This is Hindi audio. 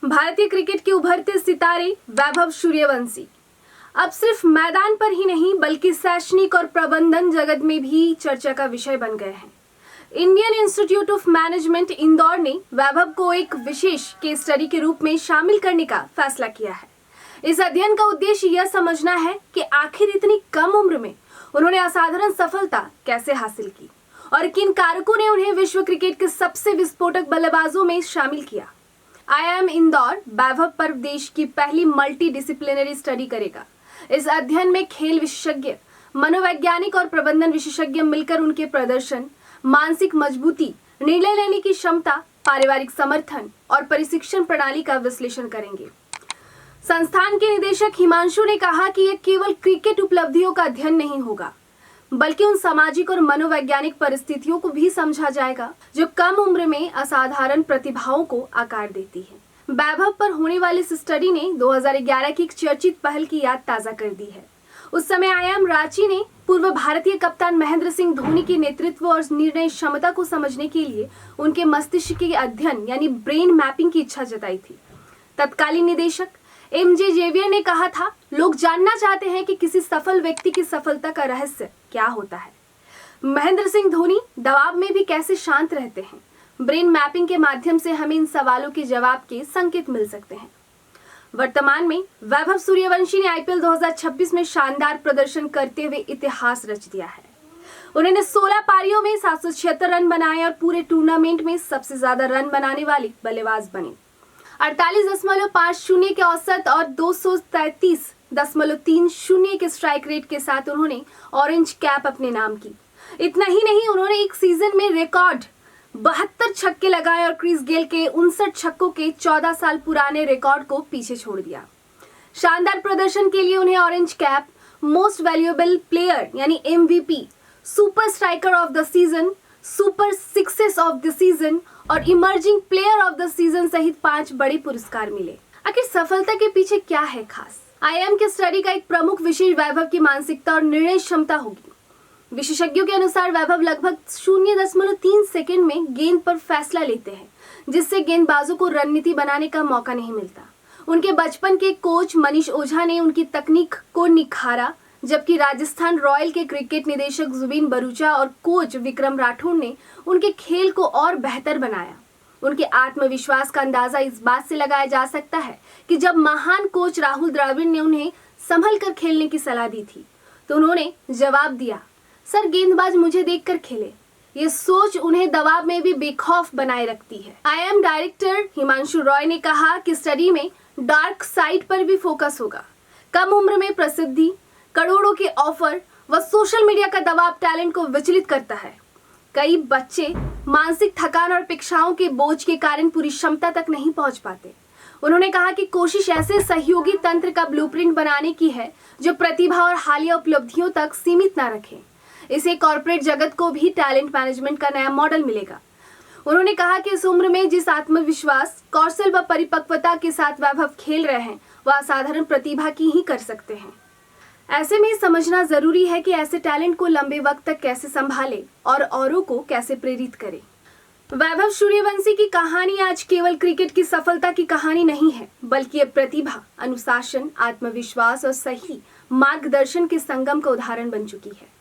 भारतीय क्रिकेट के उभरते सितारे वैभव सूर्यवंशी अब सिर्फ मैदान पर ही नहीं बल्कि शैक्षणिक और प्रबंधन जगत में भी चर्चा का विषय बन गए हैं। Indian institute of management Indore ने वैभव को एक विशेष केस स्टडी के रूप में शामिल करने का फैसला किया है। इस अध्ययन का उद्देश्य यह समझना है कि आखिर इतनी कम उम्र में उन्होंने असाधारण सफलता कैसे हासिल की और किन कारकों ने उन्हें विश्व क्रिकेट के सबसे विस्फोटक बल्लेबाजों में शामिल किया। IIM इंदौर वैभव पर देश की पहली मल्टी डिसिप्लिनरी स्टडी करेगा। इस अध्ययन में खेल विशेषज्ञ, मनोवैज्ञानिक और प्रबंधन विशेषज्ञ मिलकर उनके प्रदर्शन, मानसिक मजबूती, निर्णय लेने की क्षमता, पारिवारिक समर्थन और प्रशिक्षण प्रणाली का विश्लेषण करेंगे। संस्थान के निदेशक हिमांशु ने कहा कि यह केवल क्रिकेट उपलब्धियों का अध्ययन नहीं होगा बल्कि उन सामाजिक और मनोवैज्ञानिक परिस्थितियों को भी समझा जाएगा जो कम उम्र में असाधारण प्रतिभाओं को आकार देती है। वैभव पर होने वाली इस स्टडी ने 2011 की एक चर्चित पहल की याद ताजा कर दी है। उस समय IIM रांची ने पूर्व भारतीय कप्तान महेंद्र सिंह धोनी के नेतृत्व और निर्णय क्षमता को समझने के लिए उनके मस्तिष्क के अध्ययन यानी ब्रेन मैपिंग की इच्छा जताई थी। तत्कालीन निदेशक MJ जेवियर ने कहा था, लोग जानना चाहते हैं कि किसी सफल व्यक्ति की सफलता का रहस्य क्या होता है। महेंद्र सिंह धोनी दबाव में भी कैसे शांत रहते हैं। ब्रेन मैपिंग के माध्यम से हमें इन सवालों के जवाब के संकेत मिल सकते हैं। वर्तमान में वैभव सूर्यवंशी ने IPL 2026 में शानदार प्रदर्शन करते हुए इतिहास रच दिया है। उन्होंने 16 पारियों में 776 रन बनाए और पूरे टूर्नामेंट में सबसे ज्यादा रन बनाने वाली बल्लेबाज बने। 48.50 के औसत और 233.30 के स्ट्राइक रेट के साथ उन्होंने ऑरेंज कैप अपने नाम की। इतना ही नहीं, उन्होंने एक सीजन में रिकॉर्ड 72 छक्के लगाए और क्रिस गेल के 59 छक्कों के 14 साल पुराने रिकॉर्ड को पीछे छोड़ दिया। शानदार प्रदर्शन के लिए उन्हें orange cap, most valuable player यानी MVP, super striker of the season, super sixes of the season और emerging player of the season सहित 5 बड़े पुरस्कार मिले। आखिर सफलता के पीछे क्या है खास? IIM के स्टडी का एक प्रमुख विषय वैभव की मानसिकता और निर्णय क्षमता होगी। विशेषज्ञों के अनुसार वैभव लगभग 0.3 सेकंड में गेंद पर फैसला लेते हैं, जिससे गेंदबाजों को रणनीति बनाने का मौका नहीं मिलता। उनके बचपन के कोच मनीष ओझा ने उनकी तकनीक को निखारा, जबकि राजस्थान रॉयल के क्रिकेट निदेशक जुबीन बरूचा और कोच विक्रम राठौड़ ने उनके खेल को और बेहतर बनाया। उनके आत्मविश्वास का अंदाजा इस बात से लगाया जा सकता है कि जब महान कोच राहुल द्रविड़ ने उन्हें संभल कर खेलने की सलाह दी थी तो उन्होंने जवाब दिया, सर गेंदबाज मुझे देखकर खेले। ये सोच उन्हें दबाव में भी बेखौफ बनाए रखती है। IIM डायरेक्टर हिमांशु रॉय ने कहा कि स्टडी में डार्क साइड पर भी फोकस होगा। कम उम्र में प्रसिद्धि, करोड़ों के ऑफर व सोशल मीडिया का दबाव टैलेंट को विचलित करता है। कई बच्चे मानसिक थकान और अपेक्षाओं के बोझ के कारण पूरी क्षमता तक नहीं पहुंच पाते। उन्होंने कहा कि कोशिश ऐसे सहयोगी तंत्र का ब्लूप्रिंट बनाने की है जो प्रतिभा और हालिया उपलब्धियों तक सीमित न रखे। इसे कॉर्पोरेट जगत को भी टैलेंट मैनेजमेंट का नया मॉडल मिलेगा। उन्होंने कहा कि इस उम्र में जिस आत्मविश्वास, कौशल व परिपक्वता के साथ वैभव खेल रहे हैं वह असाधारण प्रतिभा की ही कर सकते हैं। ऐसे में समझना जरूरी है कि ऐसे टैलेंट को लंबे वक्त तक कैसे संभाले और औरों को कैसे प्रेरित करे। वैभव सूर्यवंशी की कहानी आज केवल क्रिकेट की सफलता की कहानी नहीं है, बल्कि ये प्रतिभा, अनुशासन, आत्मविश्वास और सही मार्गदर्शन के संगम का उदाहरण बन चुकी है।